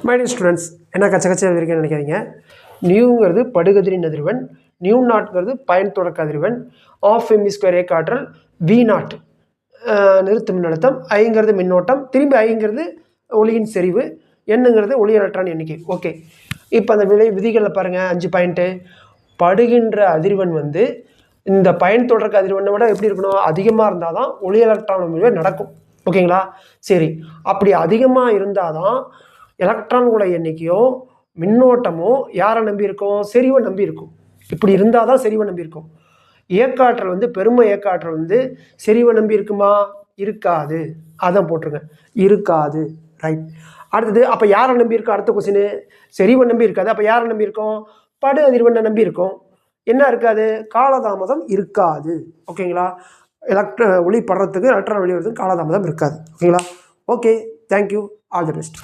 My dear students, என்ன கச்ச கச்ச இருக்கேன்னு நினைக்காதீங்க. நியூங்கிறது படுகதிரின் அதிர்வெண், நியூ நாட்ங்கிறது பயன் தொடக்க அதிர்வெண், ஆஃப் எம்இ ஸ்கொயர் ஏ காற்றல், வி நாட் நிறுத்து மின்னழுத்தம், ஐங்கிறது மின்னோட்டம், திரும்பி ஐங்கிறது ஒளியின் செறிவு, என்னங்கிறது ஒளி எலக்ட்ரான் எண்ணிக்கை. ஓகே, இப்போ அந்த விதிகளில் பாருங்கள். 5 பாயிண்ட்டு. படுகின்ற அதிர்வெண் வந்து இந்த பயன் தொடக்க அதிர்வெண்ணை விட எப்படி இருக்கணும்? அதிகமாக இருந்தால் தான் ஒளி எலக்ட்ரான் உமிழ்வு நடக்கும். ஓகேங்களா? சரி, அப்படி அதிகமாக இருந்தால் தான் எலக்ட்ரான்களோட எண்ணிக்கையோ மின்னோட்டமோ யாரை நம்பி இருக்கும்? செறிவை நம்பி இருக்கும். இப்படி இருந்தால் தான் செறிவை நம்பி இருக்கும். இயக்காற்றல் வந்து பெருமை இயக்காற்றல் வந்து செறிவை நம்பி இருக்குமா? இருக்காது. அதான் போட்டிருங்க, இருக்காது. ரைட். அடுத்தது, அப்போ யாரை நம்பி இருக்கோம்? அடுத்த கொஸ்டின், செறிவை நம்பி இருக்காது. அப்போ யாரை நம்பி இருக்கோம்? படு அதிர்வெண்ணை நம்பி இருக்கும். என்ன இருக்காது? காலதாமதம் இருக்காது. ஓகேங்களா? ஒளி படுறதுக்கு எலக்ட்ரான் வெளியே வரதுக்கு காலதாமதம் இருக்காது. ஓகேங்களா? Okay, thank you, all the best.